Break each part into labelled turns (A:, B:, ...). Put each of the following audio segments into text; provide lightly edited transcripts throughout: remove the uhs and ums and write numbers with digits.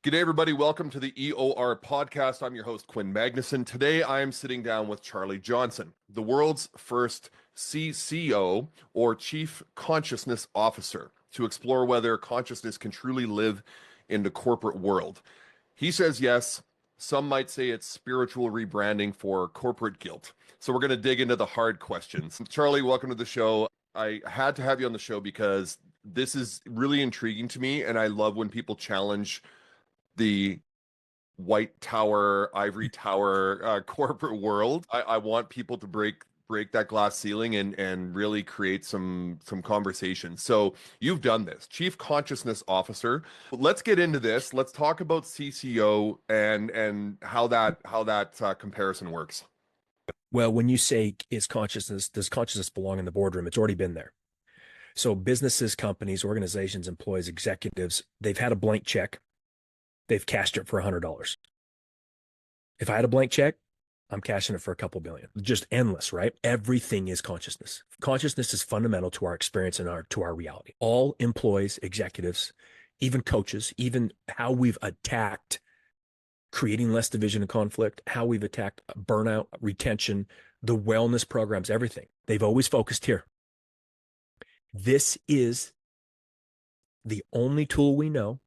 A: G'day, everybody. Welcome to the EOR podcast. I'm your host, Quinn Magnuson. Today, I am sitting down with Charley Johnson, the world's first CCO, or Chief Consciousness Officer, to explore whether consciousness can truly live in the corporate world. He says yes. Some might say it's spiritual rebranding for corporate guilt. So we're going to dig into the hard questions. Charley, welcome to the show. I had to have you on the show because this is really intriguing to me, and I love when people challenge the white tower, ivory tower corporate world. I want people to break that glass ceiling and really create some conversation. So you've done this, Chief Consciousness Officer. Let's get into this. Let's talk about CCO and how that comparison works.
B: Well, when you say does consciousness belong in the boardroom? It's already been there. So businesses, companies, organizations, employees, executives, they've had a blank check. They've cashed it for $100. If I had a blank check, I'm cashing it for a couple billion. Just endless, right? Everything is consciousness. Consciousness is fundamental to our experience and to our reality. All employees, executives, even coaches, even how we've attacked creating less division and conflict, how we've attacked burnout, retention, the wellness programs, everything. They've always focused here. This is the only tool we know.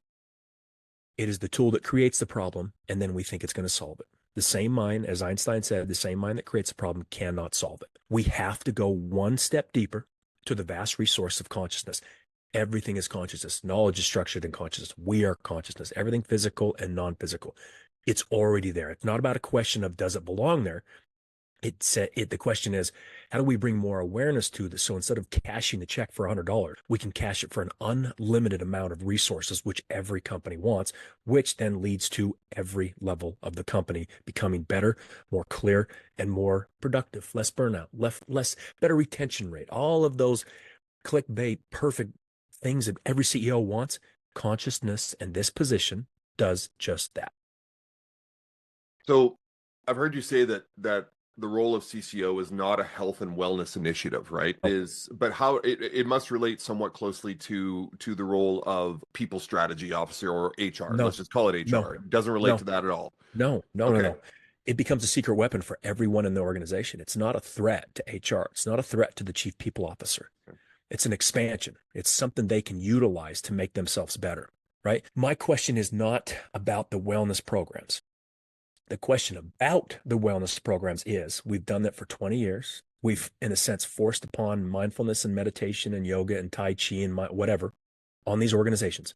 B: It is the tool that creates the problem, and then we think it's going to solve it. The same mind, as Einstein said, the same mind that creates a problem cannot solve it. We have to go one step deeper to the vast resource of consciousness. Everything is consciousness. Knowledge is structured in consciousness. We are consciousness. Everything physical and non-physical. It's already there. It's not about a question of does it belong there. The question is, how do we bring more awareness to this? So instead of cashing the check for $100, we can cash it for an unlimited amount of resources, which every company wants, which then leads to every level of the company becoming better, more clear, and more productive, less burnout, less better retention rate. All of those clickbait, perfect things that every CEO wants. Consciousness and this position does just that.
A: So I've heard you say that the role of CCO is not a health and wellness initiative, right? But how it must relate somewhat closely to the role of people strategy officer or HR.
B: No,
A: Let's just call it
B: no,
A: HR. It doesn't relate
B: no,
A: to that at all.
B: no.
A: Okay.
B: It becomes a secret weapon for everyone in the organization. It's not a threat to HR. It's not a threat to the chief people officer. It's an expansion. It's something they can utilize to make themselves better, right? My question is not about the wellness programs. The question about the wellness programs is we've done that for 20 years. We've, in a sense, forced upon mindfulness and meditation and yoga and Tai Chi and whatever on these organizations.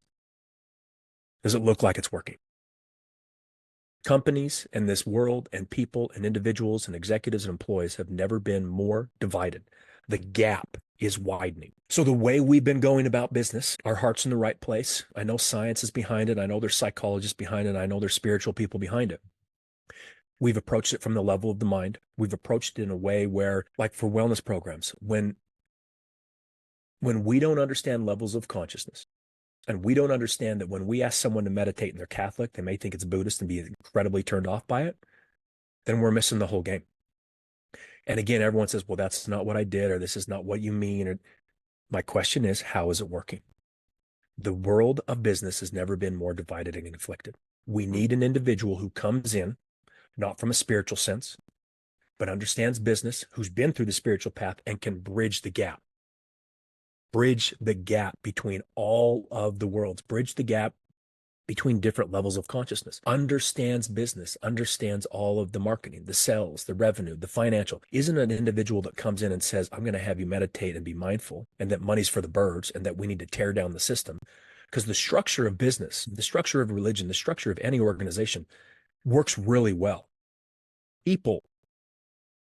B: Does it look like it's working? Companies and this world and people and individuals and executives and employees have never been more divided. The gap is widening. So the way we've been going about business, our heart's in the right place. I know science is behind it. I know there's psychologists behind it. I know there's spiritual people behind it. We've approached it from the level of the mind. We've approached it in a way where, like for wellness programs, when we don't understand levels of consciousness, and we don't understand that when we ask someone to meditate and they're Catholic, they may think it's Buddhist and be incredibly turned off by it, then we're missing the whole game. And again, everyone says, well, that's not what I did, or this is not what you mean. Or my question is, how is it working? The world of business has never been more divided and conflicted. We need an individual who comes in, not from a spiritual sense, but understands business, who's been through the spiritual path and can bridge the gap. Bridge the gap between all of the worlds. Bridge the gap between different levels of consciousness. Understands business, understands all of the marketing, the sales, the revenue, the financial. Isn't an individual that comes in and says, I'm going to have you meditate and be mindful, and that money's for the birds, and that we need to tear down the system. Because the structure of business, the structure of religion, the structure of any organization works really well. People,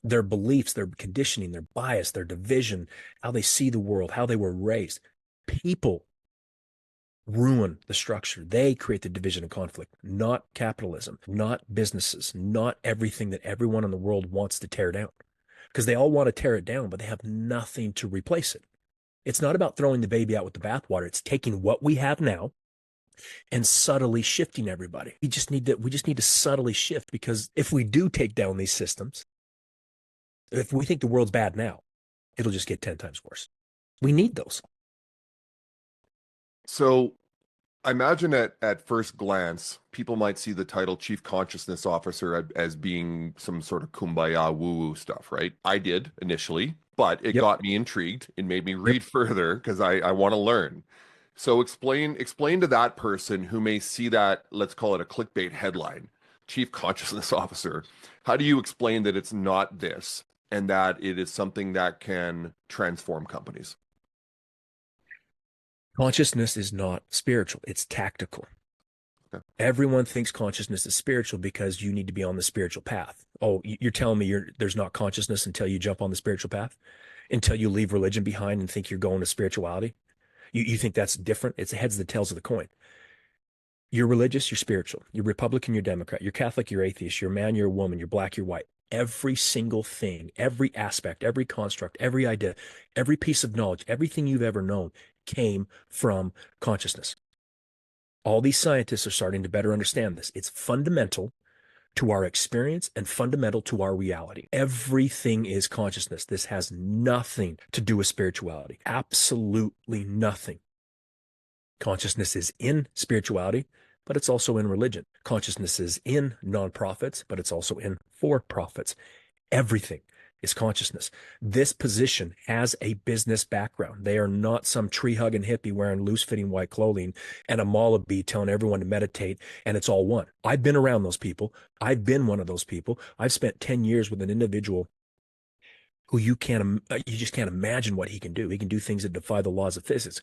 B: their beliefs, their conditioning, their bias, their division, how they see the world, how they were raised. People ruin the structure. They create the division and conflict, not capitalism, not businesses, not everything that everyone in the world wants to tear down. Because they all want to tear it down, but they have nothing to replace it. It's not about throwing the baby out with the bathwater. It's taking what we have now and subtly shifting everybody. We just need to subtly shift, because if we do take down these systems, if we think the world's bad now, it'll just get 10 times worse. We need those.
A: So I imagine at first glance, people might see the title Chief Consciousness Officer as being some sort of kumbaya woo-woo stuff, right? I did initially, but it
B: Yep.
A: got me intrigued and made me
B: Yep.
A: read further because I want to learn. So explain to that person who may see that, let's call it a clickbait headline, Chief Consciousness Officer. How do you explain that it's not this and that it is something that can transform companies?
B: Consciousness is not spiritual, it's tactical.
A: Okay.
B: Everyone thinks consciousness is spiritual because you need to be on the spiritual path. Oh, you're telling me there's not consciousness until you jump on the spiritual path, until you leave religion behind and think you're going to spirituality? You think that's different? It's the heads and the tails of the coin. You're religious, you're spiritual. You're Republican, you're Democrat. You're Catholic, you're atheist. You're a man, you're a woman. You're black, you're white. Every single thing, every aspect, every construct, every idea, every piece of knowledge, everything you've ever known came from consciousness. All these scientists are starting to better understand this. It's fundamental to our experience and fundamental to our reality. Everything is consciousness. This has nothing to do with spirituality. Absolutely nothing. Consciousness is in spirituality, but it's also in religion. Consciousness is in nonprofits, but it's also in for-profits. Everything is consciousness. This position has a business background. They are not some tree-hugging hippie wearing loose-fitting white clothing and a Malabi telling everyone to meditate, and it's all one. I've been around those people. I've been one of those people. I've spent 10 years with an individual who you just can't imagine what he can do. He can do things that defy the laws of physics.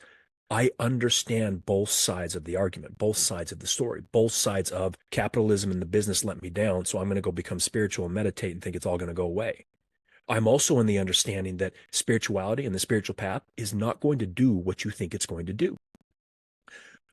B: I understand both sides of the argument, both sides of the story, both sides of capitalism and the business let me down, so I'm going to go become spiritual and meditate and think it's all going to go away. I'm also in the understanding that spirituality and the spiritual path is not going to do what you think it's going to do.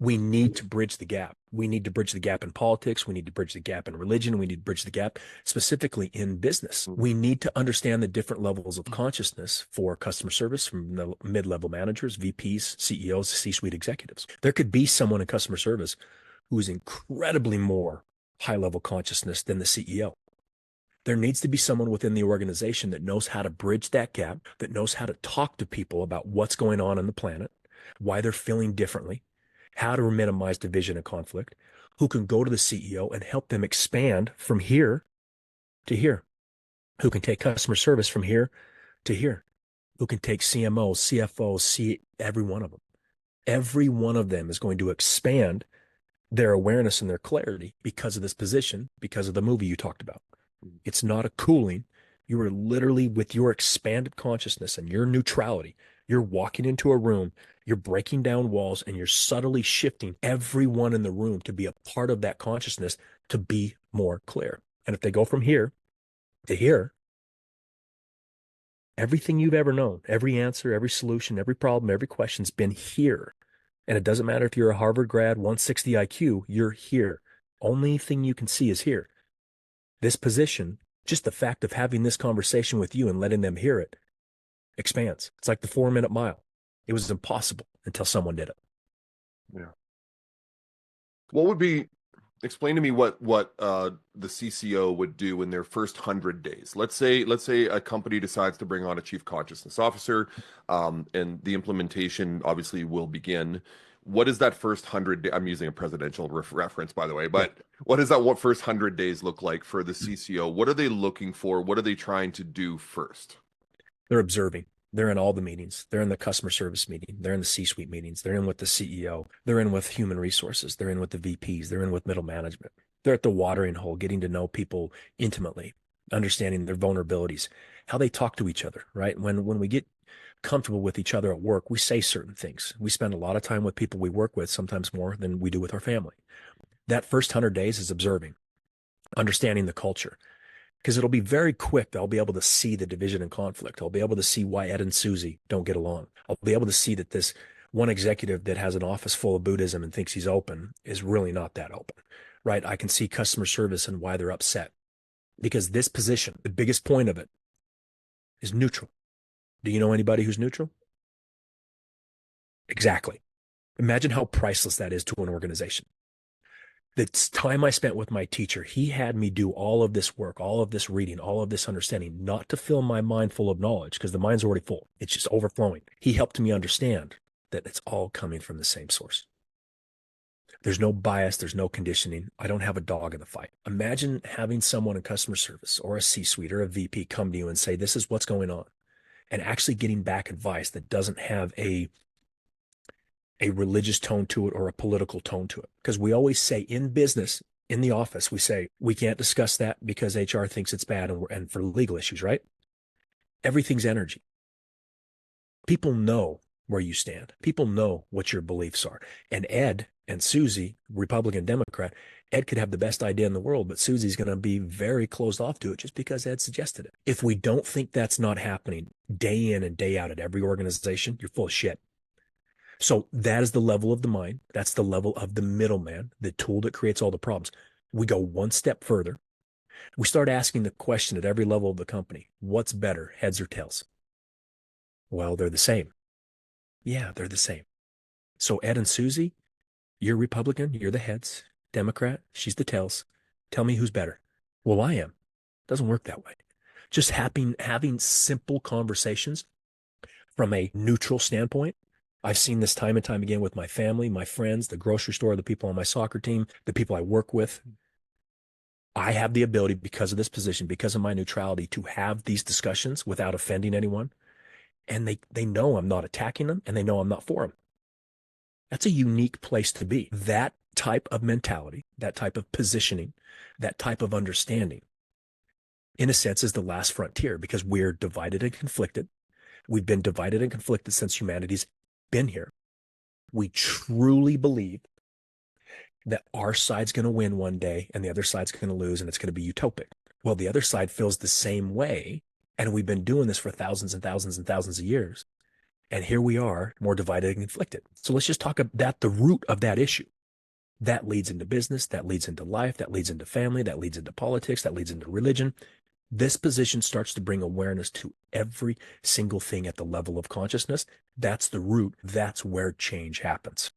B: We need to bridge the gap. We need to bridge the gap in politics. We need to bridge the gap in religion. We need to bridge the gap specifically in business. We need to understand the different levels of consciousness for customer service from the mid-level managers, VPs, CEOs, C-suite executives. There could be someone in customer service who is incredibly more high-level consciousness than the CEO. There needs to be someone within the organization that knows how to bridge that gap, that knows how to talk to people about what's going on the planet, why they're feeling differently, how to minimize division and conflict, who can go to the CEO and help them expand from here to here, who can take customer service from here to here, who can take CMOs, CFOs, every one of them. Every one of them is going to expand their awareness and their clarity because of this position, because of the movie you talked about. It's not a cooling. You are literally, with your expanded consciousness and your neutrality, you're walking into a room, you're breaking down walls, and you're subtly shifting everyone in the room to be a part of that consciousness to be more clear. And if they go from here to here, everything you've ever known, every answer, every solution, every problem, every question's been here. And it doesn't matter if you're a Harvard grad, 160 IQ, you're here. Only thing you can see is here. This position, just the fact of having this conversation with you and letting them hear it, expands. It's like the 4-minute mile. It was impossible until someone did it.
A: Yeah. What would be explain to me what the CCO would do in their first 100 days. Let's say a company decides to bring on a chief consciousness officer, and the implementation obviously will begin. What is that first 100 I'm using a presidential reference, by the way, but what does that first 100 days look like for the CCO? What are they looking for? What are they trying to do first?
B: They're observing. They're in all the meetings. They're in the customer service meeting. They're in the C-suite meetings. They're in with the CEO. They're in with human resources. They're in with the VPs. They're in with middle management. They're at the watering hole, getting to know people intimately, understanding their vulnerabilities, how they talk to each other, right? When we get comfortable with each other at work, we say certain things. We spend a lot of time with people we work with, sometimes more than we do with our family. That first 100 days is observing, understanding the culture, because it'll be very quick. I'll be able to see the division and conflict. I'll be able to see why Ed and Susie don't get along. I'll be able to see that this one executive that has an office full of Buddhism and thinks he's open is really not that open, right? I can see customer service and why they're upset, because this position, the biggest point of it, is neutral. Do you know anybody who's neutral? Exactly. Imagine how priceless that is to an organization. The time I spent with my teacher, he had me do all of this work, all of this reading, all of this understanding, not to fill my mind full of knowledge, because the mind's already full. It's just overflowing. He helped me understand that it's all coming from the same source. There's no bias. There's no conditioning. I don't have a dog in the fight. Imagine having someone in customer service or a C-suite or a VP come to you and say, this is what's going on, and actually getting back advice that doesn't have a religious tone to it or a political tone to it. Because we always say in business, in the office, we say, we can't discuss that because HR thinks it's bad and for legal issues, right? Everything's energy. People know where you stand. People know what your beliefs are. And Ed and Susie, Republican, Democrat, Ed could have the best idea in the world, but Susie's going to be very closed off to it just because Ed suggested it. If we don't think that's not happening day in and day out at every organization, you're full of shit. So that is the level of the mind. That's the level of the middleman, the tool that creates all the problems. We go one step further. We start asking the question at every level of the company, what's better, heads or tails? Well, they're the same. Yeah, they're the same. So Ed and Susie, you're Republican, you're the heads. Democrat, she's the tails. Tell me who's better. Well, I am. Doesn't work that way. Just having simple conversations from a neutral standpoint. I've seen this time and time again with my family, my friends, the grocery store, the people on my soccer team, the people I work with. I have the ability, because of this position, because of my neutrality, to have these discussions without offending anyone. And they know I'm not attacking them, and they know I'm not for them. That's a unique place to be. That type of mentality, that type of positioning, that type of understanding, in a sense, is the last frontier, because we're divided and conflicted. We've been divided and conflicted since humanity's been here. We truly believe that our side's going to win one day and the other side's going to lose, and it's going to be utopic. Well, the other side feels the same way, and we've been doing this for thousands and thousands and thousands of years. And here we are, more divided and conflicted. So let's just talk about the root of that issue. That leads into business, that leads into life, that leads into family, that leads into politics, that leads into religion. This position starts to bring awareness to every single thing at the level of consciousness. That's the root. That's where change happens.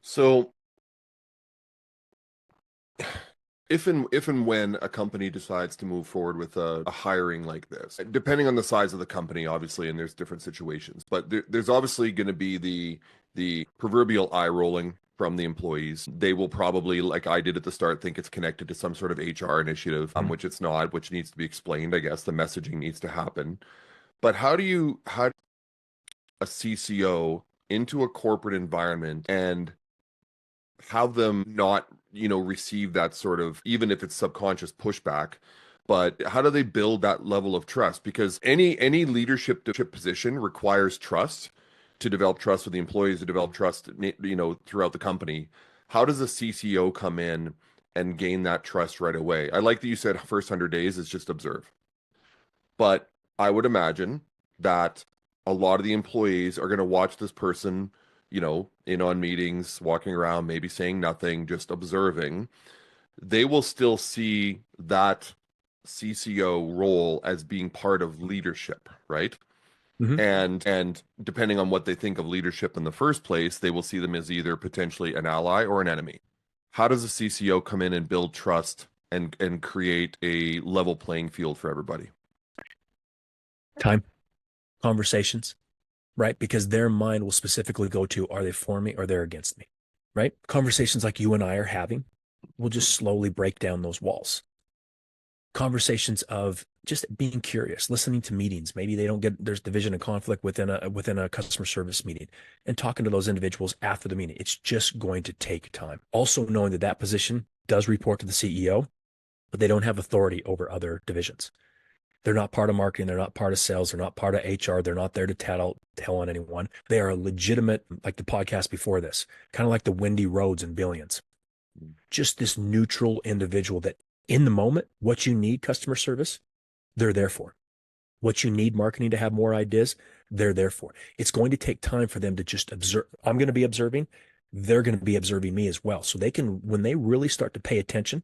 A: So if and when a company decides to move forward with a hiring like this, depending on the size of the company, obviously, and there's different situations, but there's obviously going to be the proverbial eye rolling from the employees. They will probably, like I did at the start, think it's connected to some sort of HR initiative, which it's not, which needs to be explained. I guess the messaging needs to happen. But how a CCO into a corporate environment and have them not, receive that sort of, even if it's subconscious pushback, but how do they build that level of trust? Because any leadership position requires trust, to develop trust with the employees, to develop trust, throughout the company. How does a CCO come in and gain that trust right away? I like that you said first 100 days is just observe. But I would imagine that a lot of the employees are going to watch this person, in on meetings, walking around, maybe saying nothing, just observing. They will still see that CCO role as being part of leadership, right?
B: Mm-hmm.
A: And depending on what they think of leadership in the first place, they will see them as either potentially an ally or an enemy. How does a CCO come in and build trust and create a level playing field for everybody?
B: Time, conversations, right? Because their mind will specifically go to, are they for me or they're against me, right? Conversations like you and I are having will just slowly break down those walls. Conversations of just being curious, listening to meetings. Maybe they don't get, there's division and conflict within a customer service meeting, and talking to those individuals after the meeting. It's just going to take time. Also knowing that position does report to the CEO, but they don't have authority over other divisions. They're not part of marketing. They're not part of sales. They're not part of HR. They're not there to tell on anyone. They are a legitimate, like the podcast before this, kind of like the Wendy Rhodes in Billions. Just this neutral individual that in the moment, what you need customer service, they're there for. What you need marketing to have more ideas, they're there for. It's going to take time for them to just observe. I'm going to be observing. They're going to be observing me as well. So they can, when they really start to pay attention,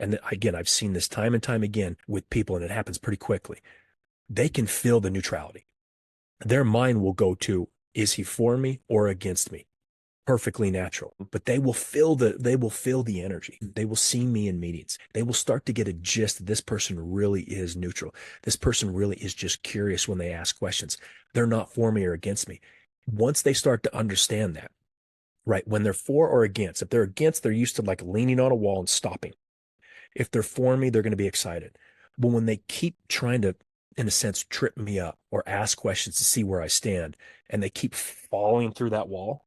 B: and again, I've seen this time and time again with people, and it happens pretty quickly. They can feel the neutrality. Their mind will go to, is he for me or against me? Perfectly natural. But they will feel the energy. They will see me in meetings. They will start to get a gist that this person really is neutral. This person really is just curious when they ask questions. They're not for me or against me. Once they start to understand that, right, when they're for or against, if they're against, they're used to like leaning on a wall and stopping. If they're for me, they're going to be excited. But when they keep trying to, in a sense, trip me up or ask questions to see where I stand, and they keep falling through that wall,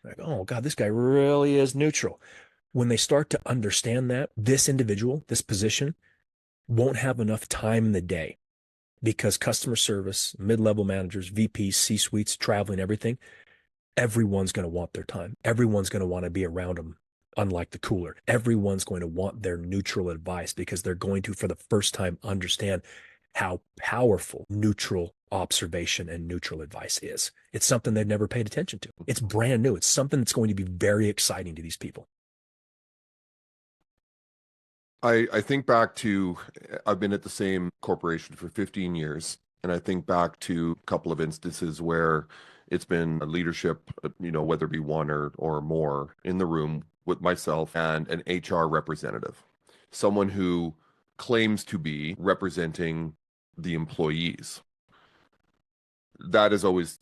B: like, oh God, this guy really is neutral. When they start to understand that, this individual, this position, won't have enough time in the day because customer service, mid-level managers, VPs, C-suites, traveling, everything, everyone's going to want their time. Everyone's going to want to be around them. Unlike the cooler, everyone's going to want their neutral advice because they're going to, for the first time, understand how powerful neutral observation and neutral advice is. It's something they've never paid attention to. It's brand new. It's something that's going to be very exciting to these people.
A: I think back to, I've been at the same corporation for 15 years, and I think back to a couple of instances where it's been a leadership, whether it be one or more in the room with myself and an HR representative, someone who claims to be representing the employees. That is always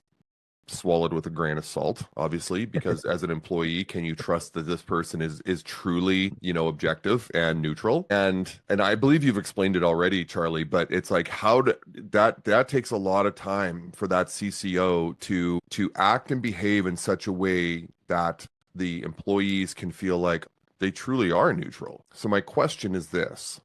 A: swallowed with a grain of salt, obviously, because as an employee, can you trust that this person is truly, objective and neutral? And I believe you've explained it already, Charley, but it's like that takes a lot of time for that CCO to act and behave in such a way that the employees can feel like they truly are neutral. So my question is this: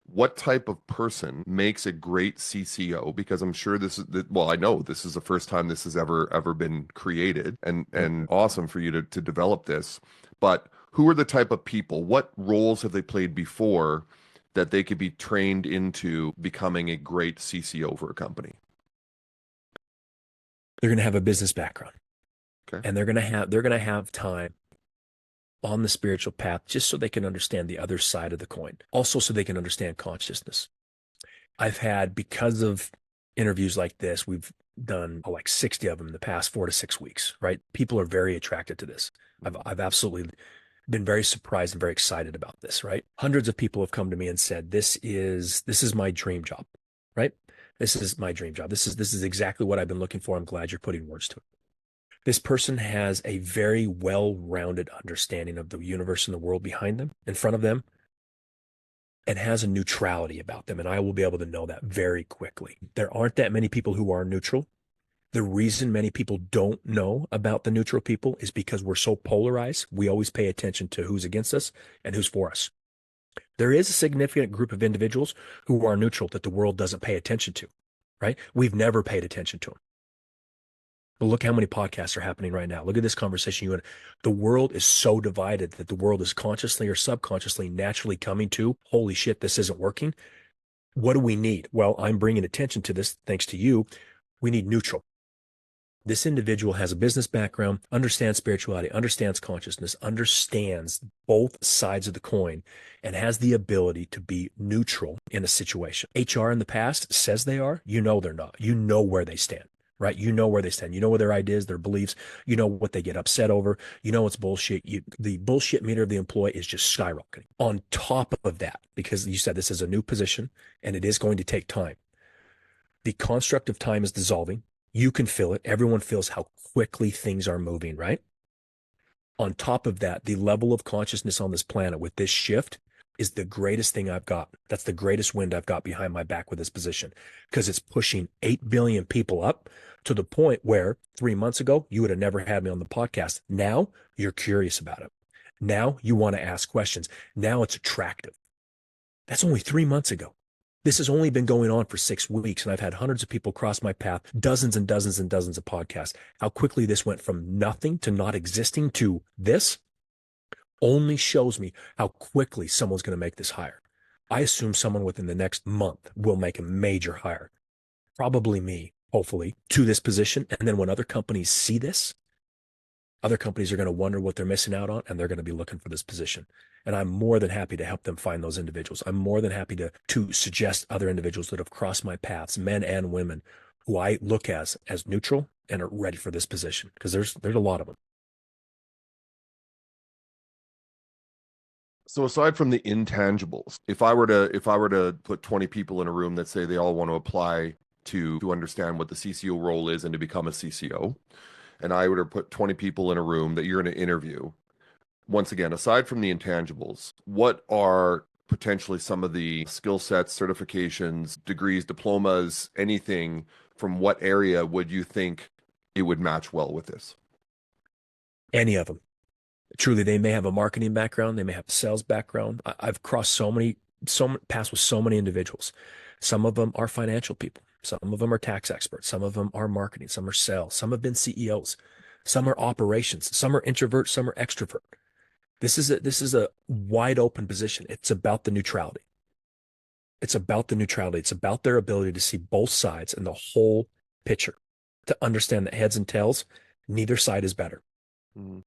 A: what type of person makes a great CCO? Because I'm sure I know this is the first time this has ever been created, and awesome for you to develop this. But who are the type of people? What roles have they played before that they could be trained into becoming a great CCO for a company?
B: They're going to have a business background.
A: Okay.
B: And they're going to have time on the spiritual path just so they can understand the other side of the coin. Also, so they can understand consciousness. I've had, because of interviews like this, we've done like 60 of them in the past 4 to 6 weeks, right? People are very attracted to this. I've absolutely been very surprised and very excited about this, right? Hundreds of people have come to me and said, this is my dream job, right? This is my dream job. This is exactly what I've been looking for. I'm glad you're putting words to it. This person has a very well-rounded understanding of the universe and the world behind them, in front of them, and has a neutrality about them. And I will be able to know that very quickly. There aren't that many people who are neutral. The reason many people don't know about the neutral people is because we're so polarized. We always pay attention to who's against us and who's for us. There is a significant group of individuals who are neutral that the world doesn't pay attention to, right? We've never paid attention to them. But look how many podcasts are happening right now. Look at this conversation you had. The world is so divided that the world is consciously or subconsciously naturally coming to, holy shit, this isn't working. What do we need? Well, I'm bringing attention to this thanks to you. We need neutral. This individual has a business background, understands spirituality, understands consciousness, understands both sides of the coin, and has the ability to be neutral in a situation. HR in the past says they are, they're not. You know where they stand. Right? You know where they stand. You know where their ideas, their beliefs, you know what they get upset over. You know it's bullshit. The bullshit meter of the employee is just skyrocketing. On top of that, because you said this is a new position and it is going to take time, the construct of time is dissolving. You can feel it. Everyone feels how quickly things are moving, right? On top of that, the level of consciousness on this planet with this shift is the greatest thing I've got. That's the greatest wind I've got behind my back with this position, because it's pushing 8 billion people up to the point where 3 months ago, you would have never had me on the podcast. Now you're curious about it. Now you want to ask questions. Now it's attractive. That's only 3 months ago. This has only been going on for 6 weeks, and I've had hundreds of people cross my path, dozens and dozens and dozens of podcasts. How quickly this went from nothing to not existing to this only shows me how quickly someone's going to make this hire. I assume someone within the next month will make a major hire, probably me, hopefully, to this position. And then when other companies see this, other companies are going to wonder what they're missing out on, and they're going to be looking for this position. And I'm more than happy to help them find those individuals. I'm more than happy to suggest other individuals that have crossed my paths, men and women, who I look as neutral and are ready for this position, because there's a lot of them.
A: So aside from the intangibles, if I were to put 20 people in a room that say they all want to apply to understand what the CCO role is and to become a CCO, and I were to put 20 people in a room that you're going to interview, once again, aside from the intangibles, what are potentially some of the skill sets, certifications, degrees, diplomas, anything from what area would you think it would match well with this?
B: Any of them. Truly, they may have a marketing background, they may have a sales background. I've crossed passed with so many individuals. Some of them are financial people. Some of them are tax experts. Some of them are marketing. Some are sales. Some have been CEOs. Some are operations. Some are introvert. Some are extrovert. This is a wide open position. It's about the neutrality. It's about the neutrality. It's about their ability to see both sides and the whole picture, to understand that heads and tails, neither side is better.
A: Mm.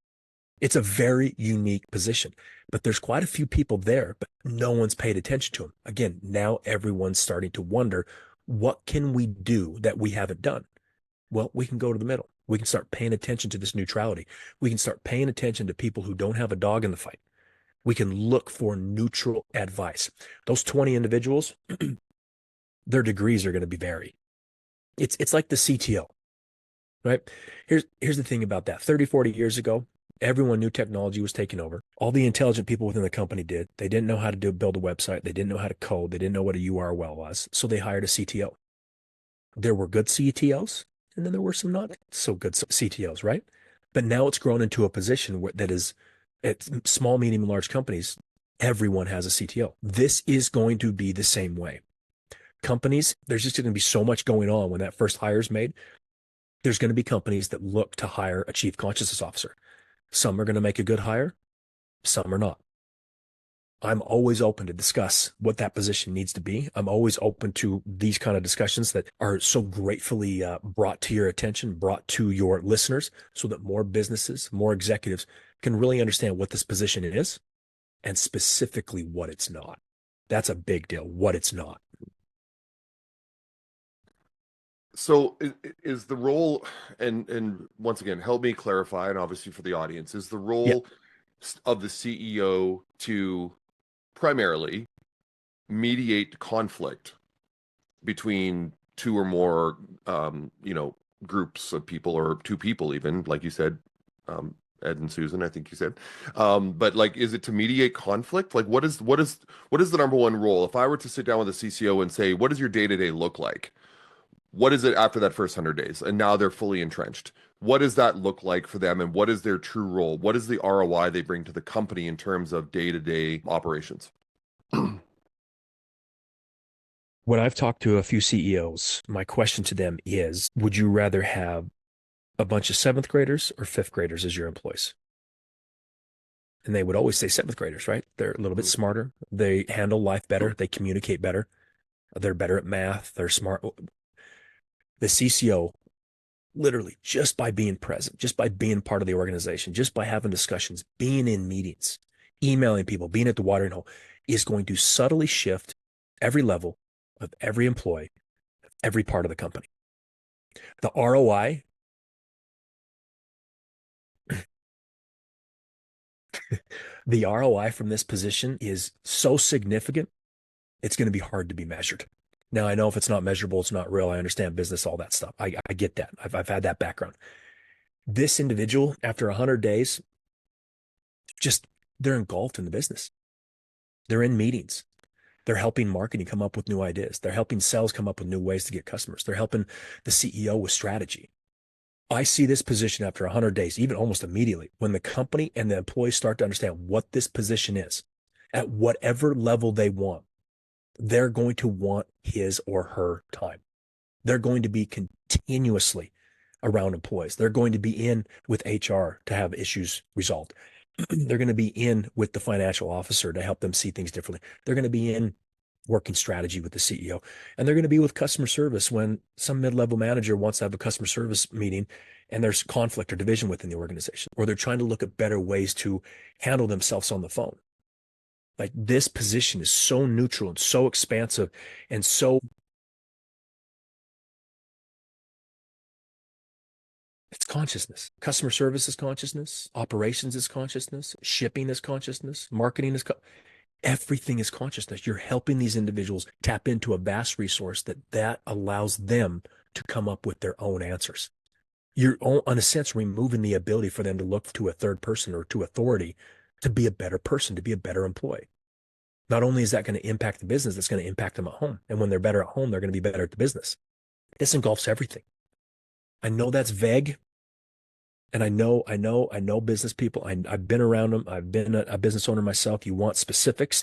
B: It's a very unique position, but there's quite a few people there, but no one's paid attention to them. Again, now everyone's starting to wonder, what can we do that we haven't done? Well, we can go to the middle. We can start paying attention to this neutrality. We can start paying attention to people who don't have a dog in the fight. We can look for neutral advice. Those 20 individuals, their degrees are going to be varied. It's like the CTO, right? Here's the thing about that. 30, 40 years ago, everyone knew technology was taking over. All the intelligent people within the company did. They didn't know how to build a website. They didn't know how to code. They didn't know what a URL was. So they hired a CTO. There were good CTOs, and then there were some not so good CTOs, right? But now it's grown into a position that is, at small, medium, and large companies, everyone has a CTO. This is going to be the same way. Companies, there's just going to be so much going on when that first hire is made. There's going to be companies that look to hire a chief consciousness officer. Some are going to make a good hire, some are not. I'm always open to discuss what that position needs to be. I'm always open to these kind of discussions that are so gratefully brought to your attention, brought to your listeners, so that more businesses, more executives can really understand what this position is and specifically what it's not. That's a big deal, what it's not.
A: So is the role, and once again, help me clarify, and obviously for the audience, is the
B: Yeah.
A: role of the CEO to primarily mediate conflict between two or more, groups of people, or two people, even like you said, Ed and Susan, I think you said. But like, is it to mediate conflict? Like, what is the number one role? If I were to sit down with a CCO and say, what does your day-to-day look like? What is it after that first 100 days? And now they're fully entrenched. What does that look like for them? And what is their true role? What is the ROI they bring to the company in terms of day-to-day operations?
B: When I've talked to a few CEOs, my question to them is, would you rather have a bunch of seventh graders or fifth graders as your employees? And they would always say seventh graders, right? They're a little bit smarter. They handle life better. They communicate better. They're better at math. They're smart. The CCO, literally, just by being present, just by being part of the organization, just by having discussions, being in meetings, emailing people, being at the watering hole, is going to subtly shift every level of every employee, every part of the company. The ROI, the ROI from this position is so significant, it's going to be hard to be measured. Now, I know if it's not measurable, it's not real. I understand business, all that stuff. I get that. I've had that background. This individual, after 100 days, just they're engulfed in the business. They're in meetings. They're helping marketing come up with new ideas. They're helping sales come up with new ways to get customers. They're helping the CEO with strategy. I see this position after 100 days, even almost immediately, when the company and the employees start to understand what this position is at whatever level they want. They're going to want his or her time. They're going to be continuously around employees. They're going to be in with HR to have issues resolved. They're going to be in with the financial officer to help them see things differently. They're going to be in working strategy with the CEO. And they're going to be with customer service when some mid-level manager wants to have a customer service meeting and there's conflict or division within the organization, or they're trying to look at better ways to handle themselves on the phone. Like, this position is so neutral and so expansive and so it's consciousness. Customer service is consciousness. Operations is consciousness. Shipping is consciousness. Marketing is Everything is consciousness. You're helping these individuals tap into a vast resource that allows them to come up with their own answers. You're, in a sense, removing the ability for them to look to a third person or to authority to be a better person, to be a better employee. Not only is that going to impact the business, it's going to impact them at home. And when they're better at home, they're going to be better at the business. This engulfs everything. I know that's vague. And I know business people. I've been around them. I've been a business owner myself. You want specifics.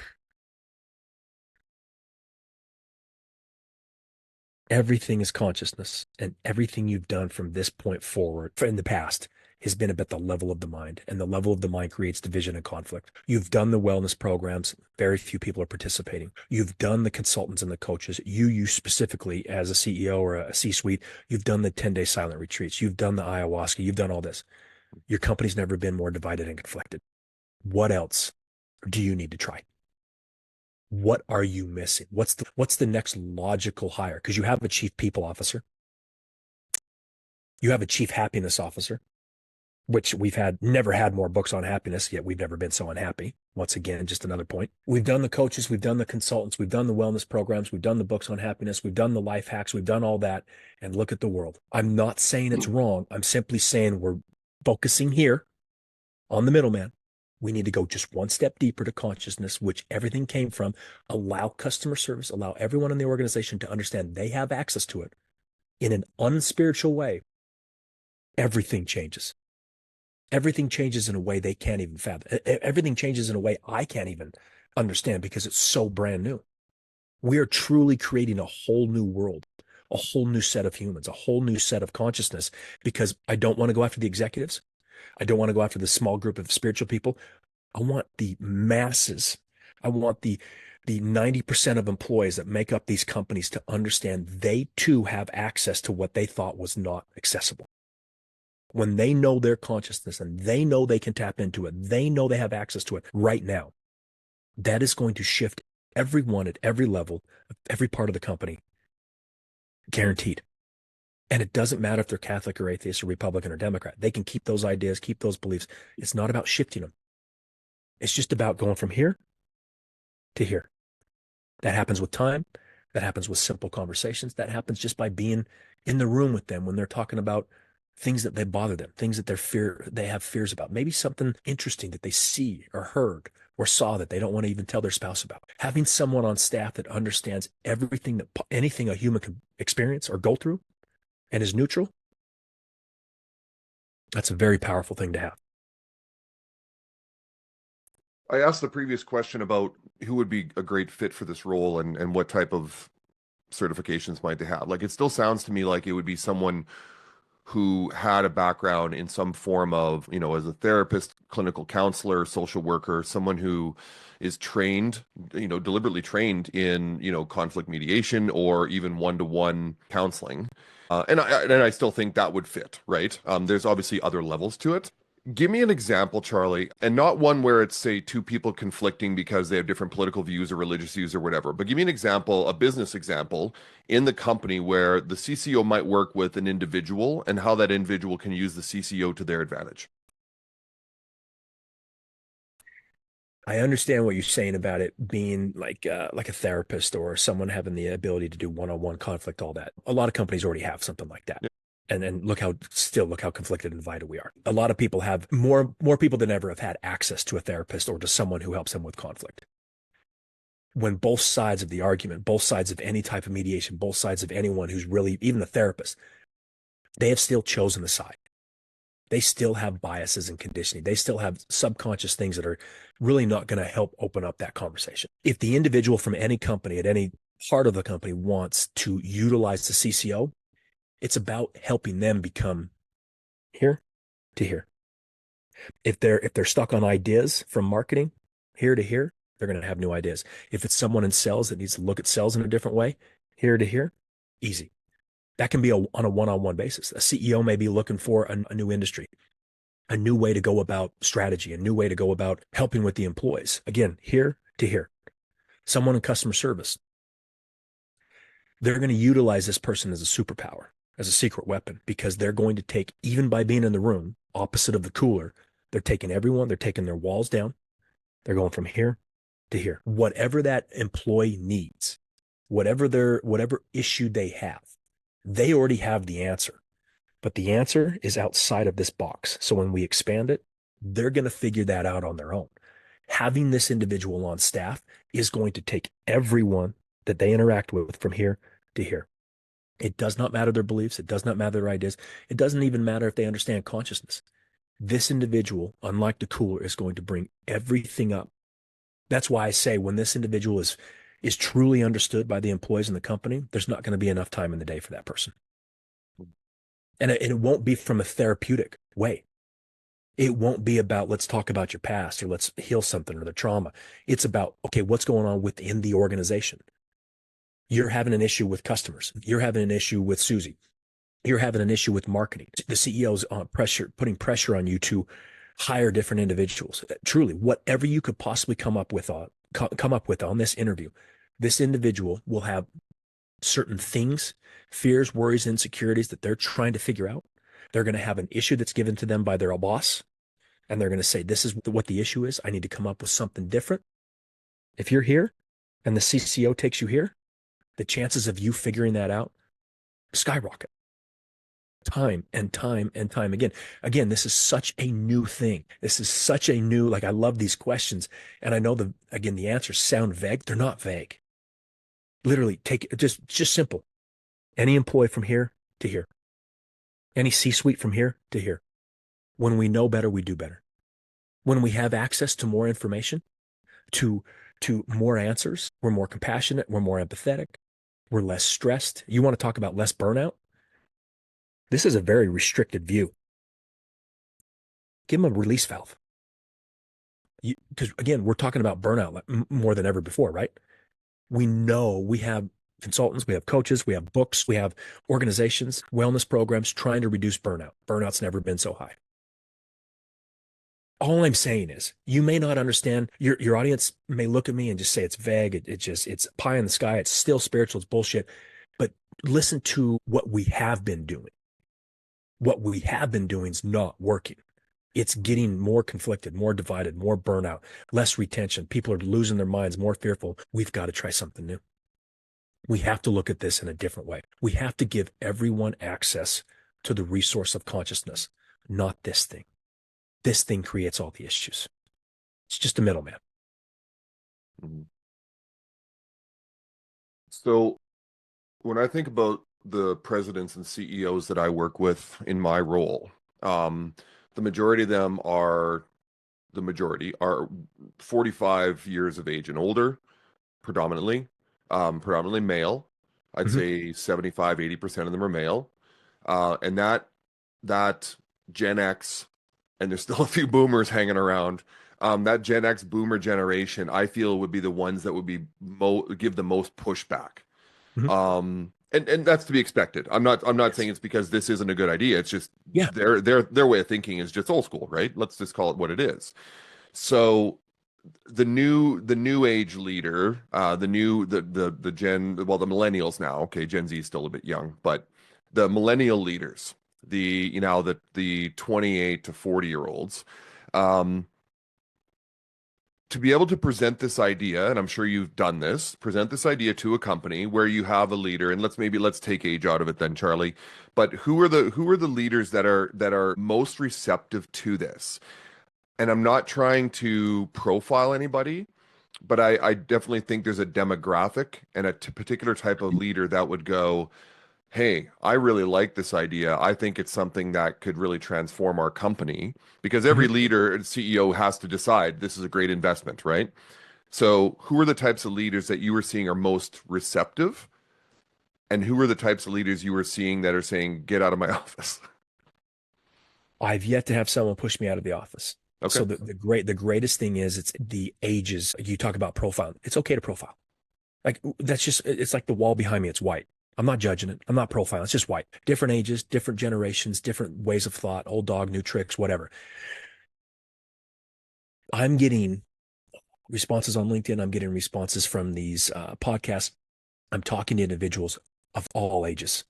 B: Everything is consciousness, and everything you've done from this point forward in the past has been about the level of the mind, and the level of the mind creates division and conflict. You've done the wellness programs. Very few people are participating. You've done the consultants and the coaches. You specifically as a CEO or a C-suite, you've done the 10-day silent retreats. You've done the ayahuasca. You've done all this. Your company's never been more divided and conflicted. What else do you need to try? What are you missing? What's the next logical hire? Because you have a chief people officer. You have a chief happiness officer, which we've never had more books on happiness, yet we've never been so unhappy. Once again, just another point. We've done the coaches, we've done the consultants, we've done the wellness programs, we've done the books on happiness, we've done the life hacks, we've done all that, and look at the world. I'm not saying it's wrong. I'm simply saying we're focusing here on the middleman. We need to go just one step deeper to consciousness, which everything came from. Allow customer service, allow everyone in the organization to understand they have access to it in an unspiritual way. Everything changes. Everything changes in a way they can't even fathom. Everything changes in a way I can't even understand because it's so brand new. We are truly creating a whole new world, a whole new set of humans, a whole new set of consciousness, because I don't want to go after the executives. I don't want to go after the small group of spiritual people. I want the masses. I want the 90% of employees that make up these companies to understand they too have access to what they thought was not accessible. When they know their consciousness and they know they can tap into it, they know they have access to it right now, that is going to shift everyone at every level, every part of the company, guaranteed. And it doesn't matter if they're Catholic or atheist or Republican or Democrat. They can keep those ideas, keep those beliefs. It's not about shifting them. It's just about going from here to here. That happens with time. That happens with simple conversations. That happens just by being in the room with them when they're talking about things that they bother them, things that they have fears about. Maybe something interesting that they see or heard or saw that they don't want to even tell their spouse about. Having someone on staff that understands anything a human can experience or go through and is neutral, that's a very powerful thing to have.
A: I asked the previous question about who would be a great fit for this role and what type of certifications might they have. Like, it still sounds to me like it would be someone who had a background in some form of, as a therapist, clinical counselor, social worker, someone who is trained, deliberately trained in, conflict mediation or even one-to-one counseling. And I still think that would fit, right? There's obviously other levels to it. Give me an example, Charley, and not one where it's, say, two people conflicting because they have different political views or religious views or whatever, but give me an example, a business example in the company where the CCO might work with an individual and how that individual can use the CCO to their advantage.
B: I understand what you're saying about it being like a therapist or someone having the ability to do one-on-one conflict, all that. A lot of companies already have something like that. Yeah. And then look how conflicted and divided we are. A lot of people have more people than ever have had access to a therapist or to someone who helps them with conflict. When both sides of the argument, both sides of any type of mediation, both sides of anyone who's really, even a therapist, they have still chosen the side. They still have biases and conditioning. They still have subconscious things that are really not going to help open up that conversation. If the individual from any company at any part of the company wants to utilize the CCO, it's about helping them become here to here. If they're stuck on ideas from marketing here to here, they're going to have new ideas. If it's someone in sales that needs to look at sales in a different way, here to here, easy. That can be on a one-on-one basis. A CEO may be looking for a new industry, a new way to go about strategy, a new way to go about helping with the employees. Again, here to here. Someone in customer service, they're going to utilize this person as a superpower, as a secret weapon, because they're going to take, even by being in the room opposite of the cooler, they're taking their walls down. They're going from here to here. Whatever that employee needs, whatever issue they have, they already have the answer. But the answer is outside of this box. So when we expand it, they're going to figure that out on their own. Having this individual on staff is going to take everyone that they interact with from here to here. It does not matter their beliefs. It does not matter their ideas. It doesn't even matter if they understand consciousness. This individual, unlike the cooler, is going to bring everything up. That's why I say when this individual is truly understood by the employees in the company, there's not going to be enough time in the day for that person. And it won't be from a therapeutic way. It won't be about, let's talk about your past or let's heal something or the trauma. It's about, okay, what's going on within the organization? You're having an issue with customers. You're having an issue with Susie. You're having an issue with marketing. The CEO's putting pressure on you to hire different individuals. Truly, whatever you could possibly come up with on this interview, this individual will have certain things, fears, worries, insecurities that they're trying to figure out. They're going to have an issue that's given to them by their boss, and they're going to say, this is what the issue is. I need to come up with something different. If you're here and the CCO takes you here, the chances of you figuring that out skyrocket. Time and time and time again. Again, this is such a new thing. This is such a new, I love these questions. And I know the answers sound vague. They're not vague. Literally take it just simple. Any employee from here to here. Any C-suite from here to here. When we know better, we do better. When we have access to more information, to more answers, we're more compassionate, we're more empathetic, we're less stressed. You want to talk about less burnout? This is a very restricted view. Give them a release valve. Because again, we're talking about burnout more than ever before, right? We know we have consultants, we have coaches, we have books, we have organizations, wellness programs trying to reduce burnout. Burnout's never been so high. All I'm saying is you may not understand. Your audience may look at me and just say it's vague. It's pie in the sky. It's still spiritual. It's bullshit. But listen to what we have been doing. What we have been doing is not working. It's getting more conflicted, more divided, more burnout, less retention. People are losing their minds, more fearful. We've got to try something new. We have to look at this in a different way. We have to give everyone access to the resource of consciousness, not this thing. This thing creates all the issues. It's just a middleman.
A: Mm-hmm. So when I think about the presidents and CEOs that I work with in my role, the majority of them are 45 years of age and older, predominantly male. I'd say 75, 80% of them are male. And that Gen X, and there's still a few boomers hanging around. That Gen X boomer generation, I feel would be the ones that would be give the most pushback. And that's to be expected. I'm not saying it's because this isn't a good idea. It's just their way of thinking is just old school, right? Let's just call it what it is. So the new age leader, the millennials now. Okay, Gen Z is still a bit young, but the millennial leaders, the 28 to 40-year-olds, to be able to present this idea, and I'm sure you've done this, present this idea to a company where you have a leader, and let's take age out of it then, Charley. But who are the leaders that are most receptive to this? And I'm not trying to profile anybody, but I definitely think there's a demographic and a particular type of leader that would go, hey, I really like this idea. I think it's something that could really transform our company, because every leader and CEO has to decide this is a great investment, right? So who are the types of leaders that you were seeing are most receptive? And who are the types of leaders you were seeing that are saying, get out of my office?
B: I've yet to have someone push me out of the office. Okay. So the greatest thing is it's the ages. You talk about profile. It's okay to profile. It's like the wall behind me. It's white. I'm not judging it. I'm not profiling. It's just white. Different ages, different generations, different ways of thought, old dog, new tricks, whatever. I'm getting responses on LinkedIn. I'm getting responses from these podcasts. I'm talking to individuals of all ages.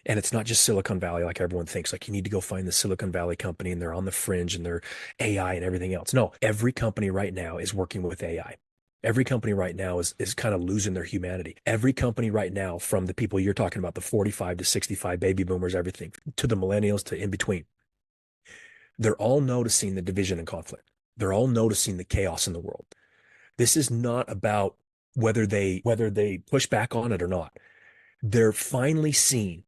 B: And it's not just Silicon Valley like everyone thinks. Like you need to go find the Silicon Valley company and they're on the fringe and they're AI and everything else. No, every company right now is working with AI. Every company right now is kind of losing their humanity. Every company right now, from the people you're talking about, the 45 to 65 baby boomers, everything, to the millennials, to in between, they're all noticing the division and conflict. They're all noticing the chaos in the world. This is not about whether they push back on it or not. They're finally seeing,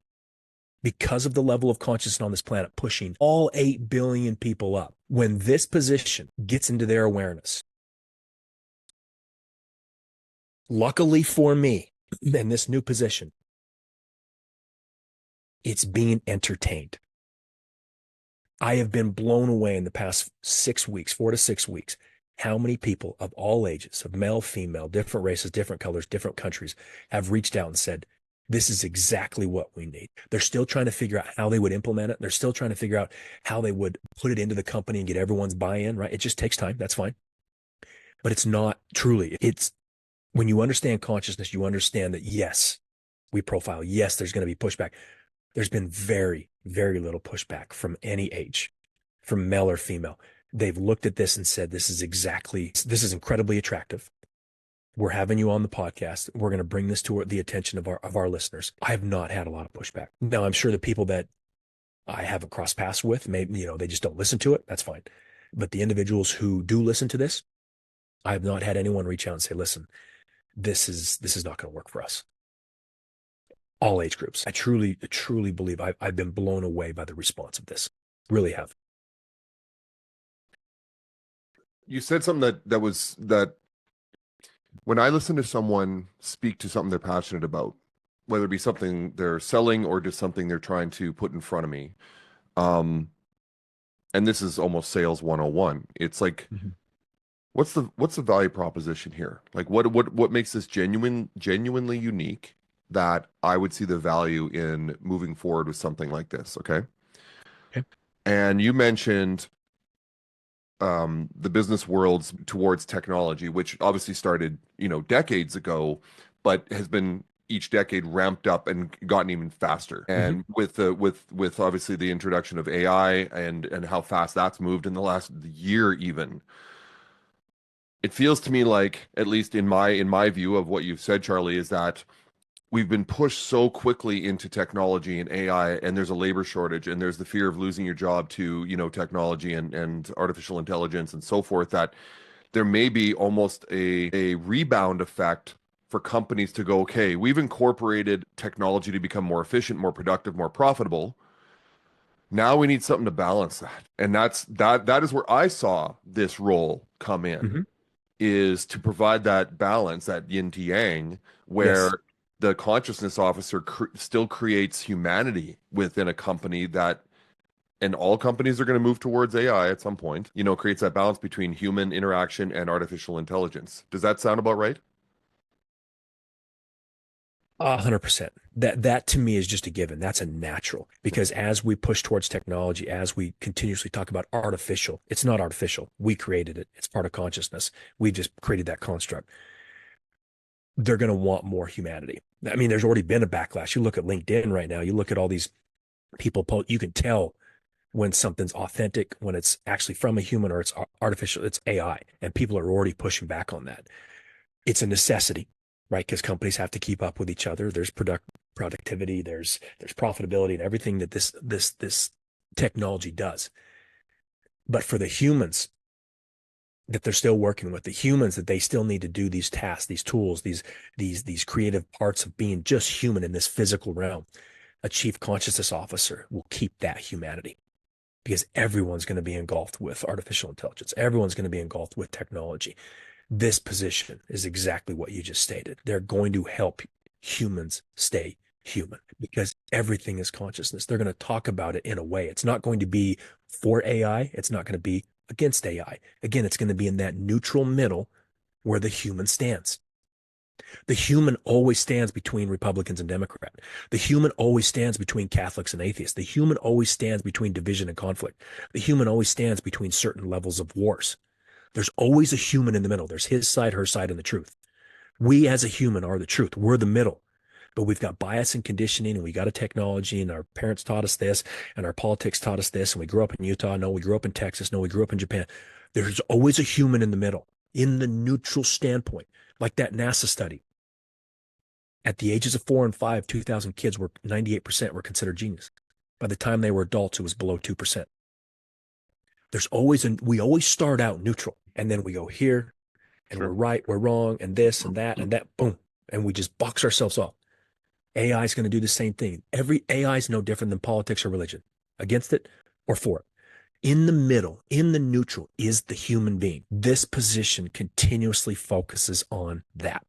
B: because of the level of consciousness on this planet pushing all 8 billion people up, when this position gets into their awareness, luckily for me, in this new position, it's being entertained. I have been blown away in the past 6 weeks, 4 to 6 weeks, how many people of all ages, of male, female, different races, different colors, different countries, have reached out and said, this is exactly what we need. They're still trying to figure out how they would implement it. They're still trying to figure out how they would put it into the company and get everyone's buy-in, right? It just takes time. That's fine. But it's not truly, it's when you understand consciousness, you understand that, yes, we profile. Yes, there's going to be pushback. There's been very, very little pushback from any age, from male or female. They've looked at this and said, this is incredibly attractive. We're having you on the podcast. We're going to bring this to the attention of our listeners. I have not had a lot of pushback. Now, I'm sure the people that I haven't crossed paths with, maybe, they just don't listen to it. That's fine. But the individuals who do listen to this, I have not had anyone reach out and say, listen, this is not going to work for us. All age groups. I truly believe I've been blown away by the response of this. Really have.
A: You said something that when I listen to someone speak to something they're passionate about, whether it be something they're selling or just something they're trying to put in front of me, and this is almost sales 101. It's like, what's the value proposition here? Like, what makes this genuinely unique that I would see the value in moving forward with something like this? Okay.
B: Okay.
A: And you mentioned the business worlds towards technology, which obviously started, decades ago, but has been each decade ramped up and gotten even faster. And with obviously the introduction of AI and how fast that's moved in the last year, even, it feels to me like, at least in my view of what you've said, Charlie, is that we've been pushed so quickly into technology and AI, and there's a labor shortage, and there's the fear of losing your job to, technology and artificial intelligence and so forth, that there may be almost a rebound effect for companies to go, okay, we've incorporated technology to become more efficient, more productive, more profitable. Now we need something to balance that. And that is where I saw this role come in, is to provide that balance, that yin to yang, where
B: Yes.
A: the consciousness officer still creates humanity within a company and all companies are going to move towards AI at some point, creates that balance between human interaction and artificial intelligence. Does that sound about right?
B: 100%. That to me is just a given. That's a natural, because as we push towards technology, as we continuously talk about artificial, it's not artificial. We created it. It's part of consciousness. We just created that construct. They're going to want more humanity. I mean, there's already been a backlash. You look at LinkedIn right now, you look at all these people, you can tell when something's authentic, when it's actually from a human, or it's artificial, it's AI. And people are already pushing back on that. It's a necessity, right? Because companies have to keep up with each other. There's productivity, there's profitability, and everything that this technology does. But for the humans that they're still working with, the humans that they still need to do these tasks, these tools, these creative parts of being just human in this physical realm, a chief consciousness officer will keep that humanity, because everyone's going to be engulfed with artificial intelligence. Everyone's going to be engulfed with technology. This position is exactly what you just stated. They're going to help humans stay human, because everything is consciousness. They're going to talk about it in a way. It's not going to be for AI. It's not going to be against AI. Again, it's going to be in that neutral middle where the human stands. The human always stands between Republicans and Democrats. The human always stands between Catholics and atheists. The human always stands between division and conflict. The human always stands between certain levels of wars. There's always a human in the middle. There's his side, her side, and the truth. We as a human are the truth. We're the middle. But we've got bias and conditioning, and we got a technology, and our parents taught us this, and our politics taught us this, and we grew up in Utah. No, we grew up in Texas. No, we grew up in Japan. There's always a human in the middle. in the neutral standpoint, like that NASA study. At the ages of 4 and 5, 2,000 kids were 98% were considered genius. By the time they were adults, it was below 2%. We always start out neutral, and then we go here, and we're right, we're wrong, and this and that, boom, and we just box ourselves off. AI is going to do the same thing. Every AI is no different than politics or religion, against it or for it. In the middle, in the neutral, is the human being. This position continuously focuses on that.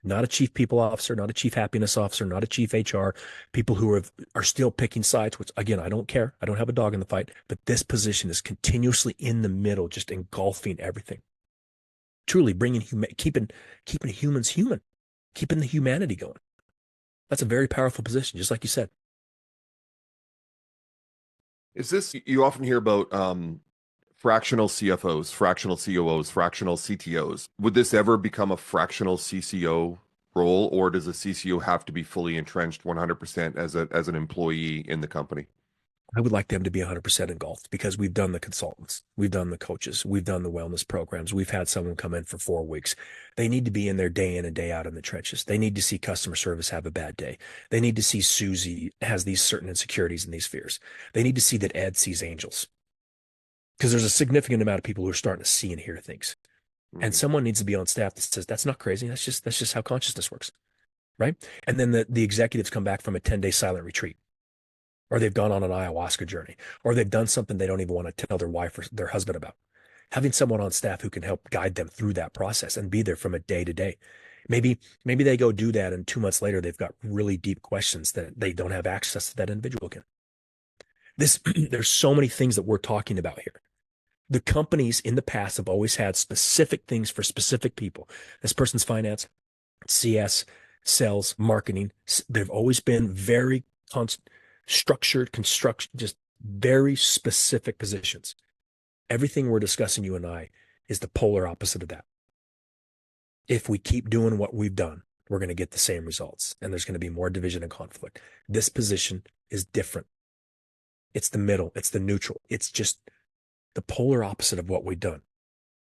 B: Not a chief people officer, not a chief happiness officer, not a chief HR, people who are still picking sides, which again, I don't care. I don't have a dog in the fight, but this position is continuously in the middle, just engulfing everything. Truly keeping humans human, keeping the humanity going. That's a very powerful position, just like you said.
A: Is this, you often hear about fractional CFOs, fractional COOs, fractional CTOs. Would this ever become a fractional CCO role, or does a CCO have to be fully entrenched 100% as an employee in the company?
B: I would like them to be 100% engulfed, because we've done the consultants, we've done the coaches, we've done the wellness programs. We've had someone come in for 4 weeks. They need to be in there day in and day out in the trenches. They need to see customer service have a bad day. They need to see Susie has these certain insecurities and these fears. They need to see that Ed sees angels, because there's a significant amount of people who are starting to see and hear things. And someone needs to be on staff that says, that's not crazy. That's just how consciousness works. Right. And then the executives come back from a 10-day silent retreat, or they've gone on an ayahuasca journey, or they've done something they don't even want to tell their wife or their husband about. Having someone on staff who can help guide them through that process and be there from a day to day. Maybe they go do that, and 2 months later, they've got really deep questions that they don't have access to that individual again. There's so many things that we're talking about here. The companies in the past have always had specific things for specific people. This person's finance, CS, sales, marketing. They've always been very structured, construction, just very specific positions. Everything we're discussing, you and I, is the polar opposite of that. If we keep doing what we've done, we're going to get the same results, and there's going to be more division and conflict. This position is different. It's the middle. It's the neutral. It's just the polar opposite of what we've done.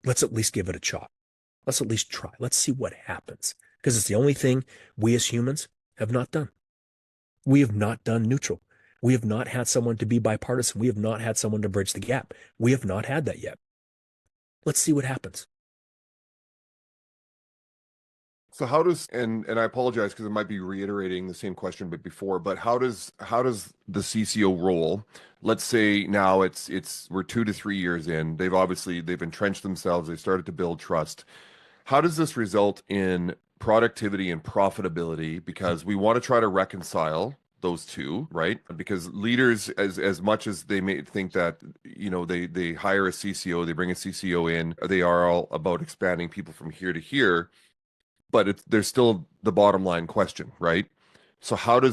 B: Let's at least give it a shot. Let's at least try. Let's see what happens, because it's the only thing we as humans have not done. We have not done neutral. We have not had someone to be bipartisan. We have not had someone to bridge the gap. We have not had that yet. Let's see what happens.
A: So how does, and I apologize because it might be reiterating the same question but before, but how does the CCO role, let's say now we're 2 to 3 years in, they've entrenched themselves, they've started to build trust. How does this result in productivity and profitability? Because we want to try to reconcile those two, right? Because leaders, as much as they may think that, they hire a CCO, they bring a CCO in, they are all about expanding people from here to here, but there's still the bottom line question, right? So how do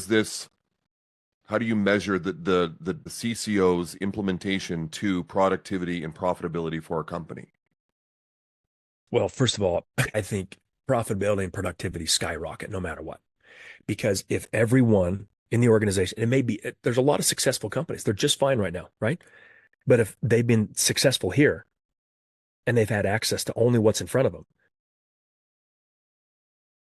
A: you measure the CCO's implementation to productivity and profitability for a company?
B: Well, first of all, I think profitability and productivity skyrocket no matter what. Because if everyone in the organization, there's a lot of successful companies, they're just fine right now, right? But if they've been successful here and they've had access to only what's in front of them,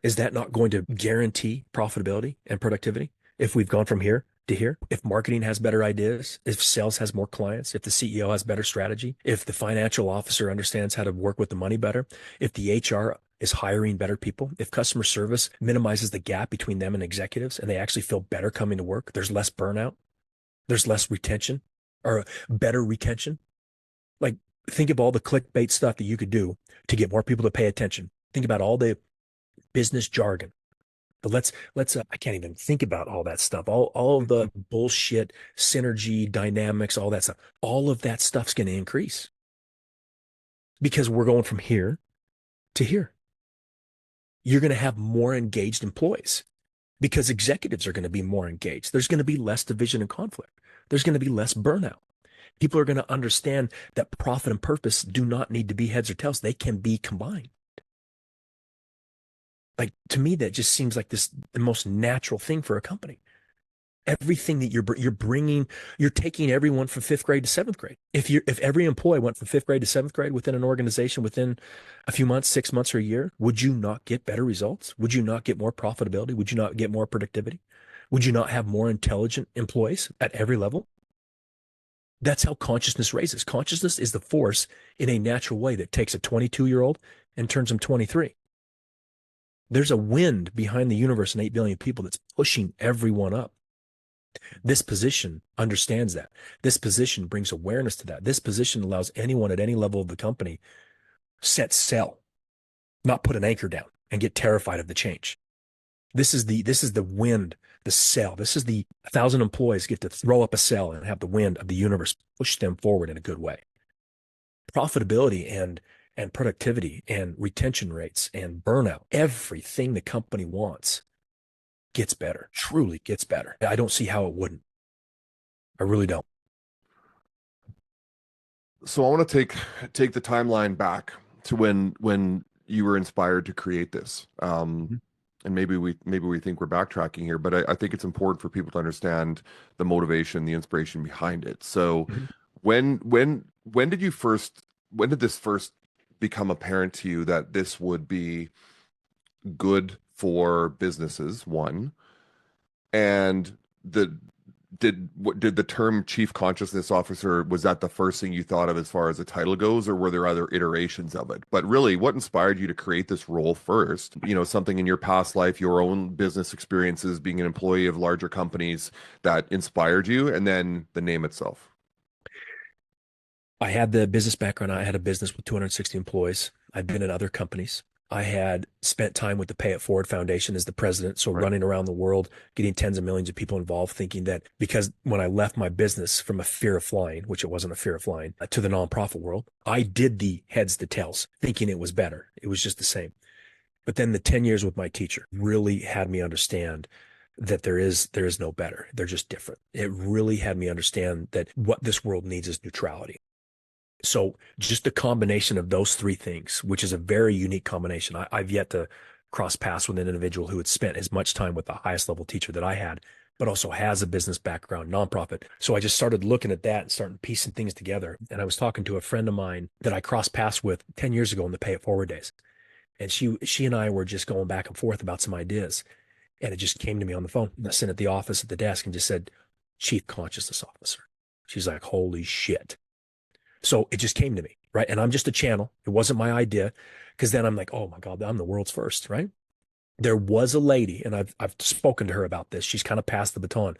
B: is that not going to guarantee profitability and productivity? If we've gone from here to here, if marketing has better ideas, if sales has more clients, if the CEO has better strategy, if the financial officer understands how to work with the money better, if the HR is hiring better people, if customer service minimizes the gap between them and executives and they actually feel better coming to work, there's less burnout, there's less retention or better retention. Like, think of all the clickbait stuff that you could do to get more people to pay attention. Think about all the business jargon. But let's I can't even think about all that stuff. All of the bullshit, synergy, dynamics, all that stuff. All of that stuff's going to increase because we're going from here to here. You're going to have more engaged employees because executives are going to be more engaged. There's going to be less division and conflict. There's going to be less burnout. People are going to understand that profit and purpose do not need to be heads or tails. They can be combined. Like, to me, that just seems like the most natural thing for a company. Everything that you're bringing, you're taking everyone from fifth grade to seventh grade. If every employee went from fifth grade to seventh grade within an organization within a few months, 6 months or a year, would you not get better results? Would you not get more profitability? Would you not get more productivity? Would you not have more intelligent employees at every level? That's how consciousness raises. Consciousness is the force in a natural way that takes a 22-year-old and turns him 23. There's a wind behind the universe and 8 billion people that's pushing everyone up. This position understands that. This position brings awareness to that. This position allows anyone at any level of the company set sail, not put an anchor down and get terrified of the change. This is the wind, the sail. This is the 1,000 employees get to throw up a sail and have the wind of the universe push them forward in a good way. Profitability and productivity and retention rates and burnout, everything the company wants gets better, truly gets better. I don't see how it wouldn't. I really don't.
A: So I want to take the timeline back to when you were inspired to create this. And maybe we think we're backtracking here, but I think it's important for people to understand the motivation, the inspiration behind it. So when did this first become apparent to you that this would be good for businesses, one, and did the term chief consciousness officer, was that the first thing you thought of as far as the title goes, or were there other iterations of it? But really, what inspired you to create this role first? Something in your past life, your own business experiences, being an employee of larger companies that inspired you, and then the name itself.
B: I had the business background. I had a business with 260 employees. I'd been in other companies. I had spent time with the Pay It Forward Foundation as the president. So running around the world, getting tens of millions of people involved, thinking that because when I left my business from a fear of flying, which it wasn't a fear of flying, to the nonprofit world, I did the heads to tails, thinking it was better. It was just the same. But then the 10 years with my teacher really had me understand that there is no better. They're just different. It really had me understand that what this world needs is neutrality. So just the combination of those three things, which is a very unique combination. I've yet to cross paths with an individual who had spent as much time with the highest level teacher that I had, but also has a business background, nonprofit. So I just started looking at that and starting piecing things together. And I was talking to a friend of mine that I crossed paths with 10 years ago in the Pay It Forward days. And she and I were just going back and forth about some ideas. And it just came to me on the phone. And I sat at the office at the desk and just said, Chief Consciousness Officer. She's like, holy shit. So it just came to me, right? And I'm just a channel. It wasn't my idea. Because then I'm like, oh my God, I'm the world's first, right? There was a lady, and I've spoken to her about this. She's kind of passed the baton.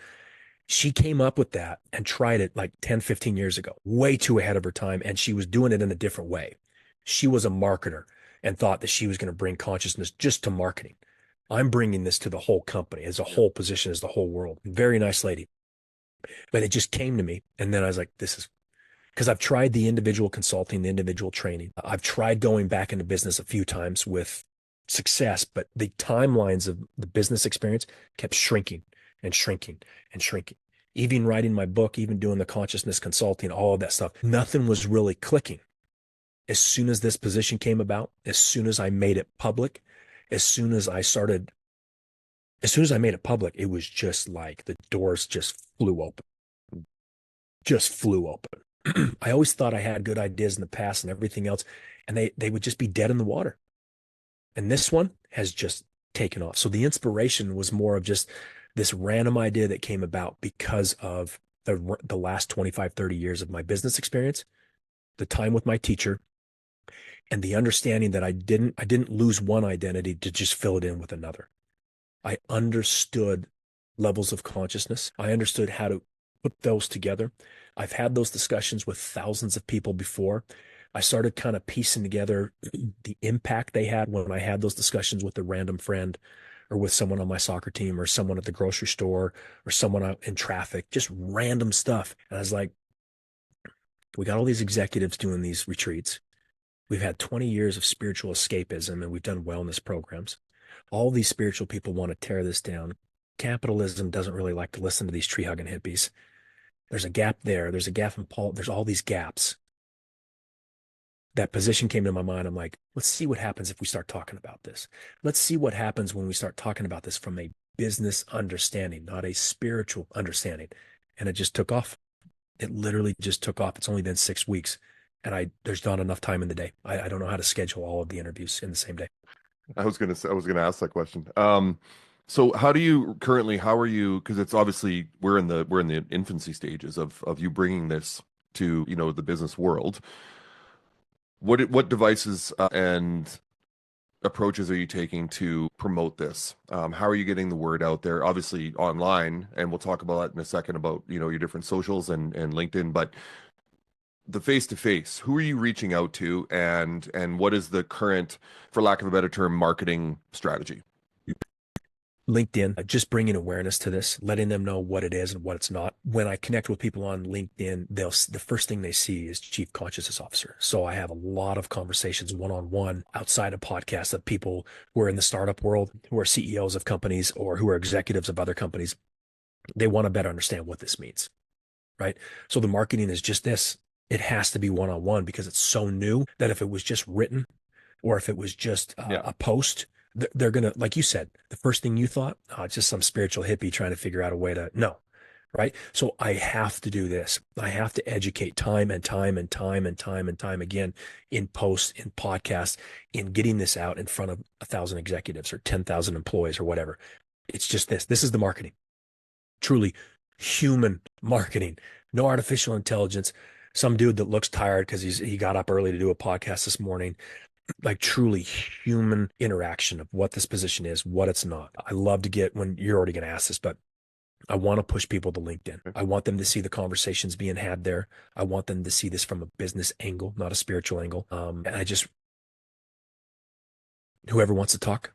B: She came up with that and tried it like 10, 15 years ago, way too ahead of her time. And she was doing it in a different way. She was a marketer and thought that she was going to bring consciousness just to marketing. I'm bringing this to the whole company as a whole position, as the whole world. Very nice lady. But it just came to me. And then I was like, this is because I've tried the individual consulting, the individual training. I've tried going back into business a few times with success, but the timelines of the business experience kept shrinking and shrinking and shrinking. Even writing my book, even doing the consciousness consulting, all of that stuff, nothing was really clicking. As soon as this position came about, as soon as I made it public, as soon as I made it public, it was just like the doors just flew open. Just flew open. I always thought I had good ideas in the past and everything else, and they would just be dead in the water. And this one has just taken off. So the inspiration was more of just this random idea that came about because of the last 25, 30 years of my business experience, the time with my teacher, and the understanding that I didn't lose one identity to just fill it in with another. I understood levels of consciousness. I understood how to put those together. I've had those discussions with thousands of people before. I started kind of piecing together the impact they had when I had those discussions with a random friend or with someone on my soccer team or someone at the grocery store or someone out in traffic, just random stuff. And I was like, we got all these executives doing these retreats. We've had 20 years of spiritual escapism and we've done wellness programs. All these spiritual people want to tear this down. Capitalism doesn't really like to listen to these tree-hugging hippies. There's a gap there. There's a gap in Paul. There's all these gaps. That position came to my mind. I'm like, let's see what happens if we start talking about this. Let's see what happens when we start talking about this from a business understanding, not a spiritual understanding. And it just took off. It literally just took off. It's only been 6 weeks. And there's not enough time in the day. I don't know how to schedule all of the interviews in the same day.
A: I was gonna ask that question. So how do you currently, how are you, because it's obviously we're in the infancy stages of you bringing this to, the business world. What devices and approaches are you taking to promote this? How are you getting the word out there? Obviously online, and we'll talk about that in a second about, your different socials and LinkedIn, but the face to face, who are you reaching out to, and what is the current, for lack of a better term, marketing strategy?
B: LinkedIn, just bringing awareness to this, letting them know what it is and what it's not. When I connect with people on LinkedIn, the first thing they see is Chief Consciousness Officer. So I have a lot of conversations one-on-one outside of podcasts of people who are in the startup world, who are CEOs of companies or who are executives of other companies. They want to better understand what this means, right? So the marketing is just this. It has to be one-on-one because it's so new that if it was just written or if it was just
A: Yeah.
B: a post, they're going to, like you said, the first thing you thought, oh, it's just some spiritual hippie trying to figure out a way to, no, right? So I have to do this. I have to educate time and time and time and time and time again in posts, in podcasts, in getting this out in front of 1,000 executives or 10,000 employees or whatever. It's just this. This is the marketing. Truly human marketing, no artificial intelligence. Some dude that looks tired because he got up early to do a podcast this morning. Like truly human interaction of what this position is, what it's not. I love to get, when you're already going to ask this, but I want to push people to LinkedIn. I want them to see the conversations being had there. I want them to see this from a business angle, not a spiritual angle. And whoever wants to talk,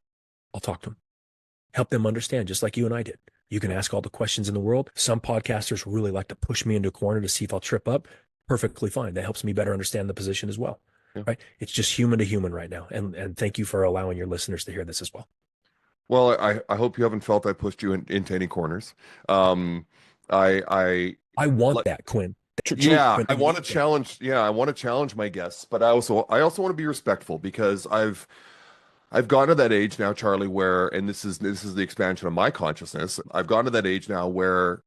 B: I'll talk to them. Help them understand, just like you and I did. You can ask all the questions in the world. Some podcasters really like to push me into a corner to see if I'll trip up. Perfectly fine. That helps me better understand the position as well. Yeah. Right. It's just human to human right now. And thank you for allowing your listeners to hear this as well.
A: Well, I hope you haven't felt I pushed you into any corners. I
B: want that, Quinn.
A: Yeah, I want to challenge. Yeah, I want to challenge my guests, but I also want to be respectful because I've gone to that age now, Charlie, where, and this is the expansion of my consciousness. I've gone to that age now where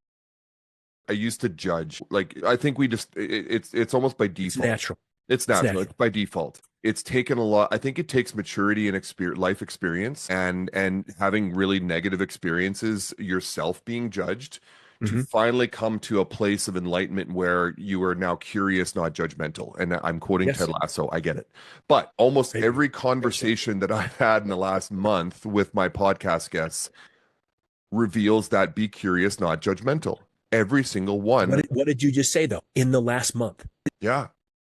A: I used to judge. Like, I think it's almost by default.
B: It's natural.
A: It's natural. It's by default. It's taken a lot. I think it takes maturity and life experience and having really negative experiences yourself being judged to finally come to a place of enlightenment where you are now curious, not judgmental. And I'm quoting Ted Lasso. I get it. But almost every conversation that I've had in the last month with my podcast guests reveals that be curious, not judgmental. Every single one.
B: What did you just say, though? In the last month.
A: Yeah.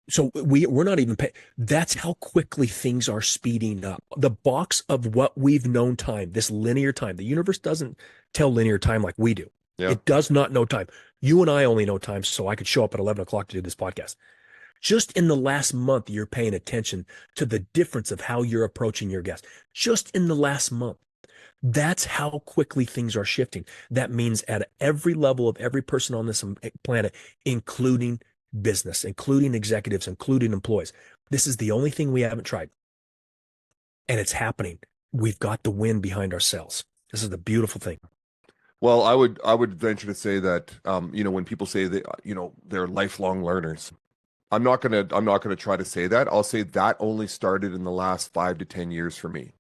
B: So we're not even paying. That's how quickly things are speeding up. The box of what we've known time, this linear time, the universe doesn't tell linear time like we do. Yeah. It does not know time. You and I only know time so I could show up at 11 o'clock to do this podcast. Just in the last month, you're paying attention to the difference of how you're approaching your guests. Just in the last month. That's how quickly things are shifting. That means at every level of every person on this planet, including business, including executives, including employees. This is the only thing we haven't tried. And it's happening. We've got the wind behind ourselves. This is the beautiful thing.
A: Well, I would venture to say that, when people say that, they're lifelong learners, I'm not gonna try to say that. I'll say that only started in the last 5 to 10 years for me,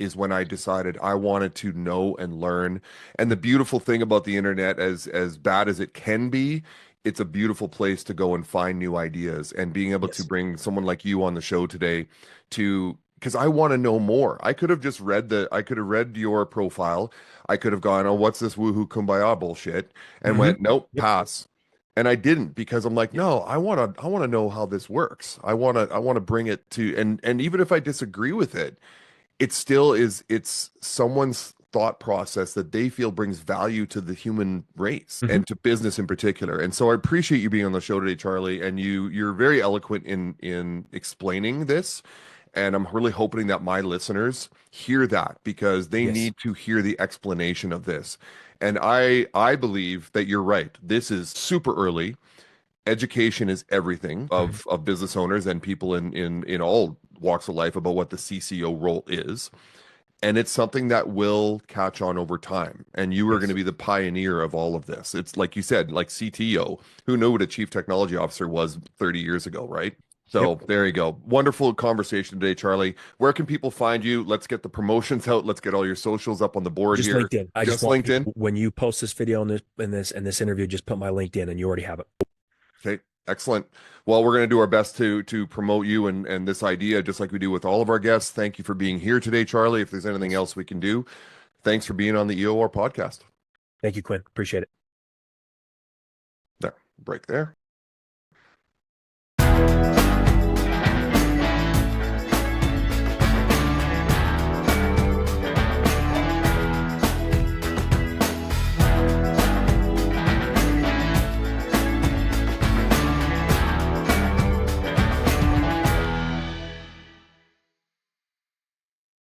A: is when I decided I wanted to know and learn. And the beautiful thing about the internet, as bad as it can be, it's a beautiful place to go and find new ideas, and being able to bring someone like you on the show today because I want to know more. I could have read your profile. I could have gone, oh, what's this woohoo kumbaya bullshit? And went, nope, pass. And I didn't, because I'm like, no, I want to know how this works. I want to bring it to, and even if I disagree with it, it still is, it's someone's thought process that they feel brings value to the human race and to business in particular. And so I appreciate you being on the show today, Charlie, and you're very eloquent in explaining this. And I'm really hoping that my listeners hear that, because they need to hear the explanation of this. And I believe that you're right. This is super early. Education is everything of business owners and people in all walks of life about what the CCO role is. And it's something that will catch on over time. And you are going to
B: Yes.
A: be the pioneer of all of this. It's like you said, like CTO. Who knew what a chief technology officer was 30 years ago, right? So
B: Yep.
A: there you go. Wonderful conversation today, Charley. Where can people find you? Let's get the promotions out. Let's get all your socials up on the board
B: Just
A: here.
B: LinkedIn. I just
A: Just
B: want
A: LinkedIn.
B: people, when you post this video in this interview, just put my LinkedIn and you already have it.
A: Okay, excellent. Well, we're going to do our best to promote you and this idea, just like we do with all of our guests. Thank you for being here today, Charley. If there's anything else we can do, thanks for being on the EOR podcast.
B: Thank you, Quinn. Appreciate it.
A: There, break there.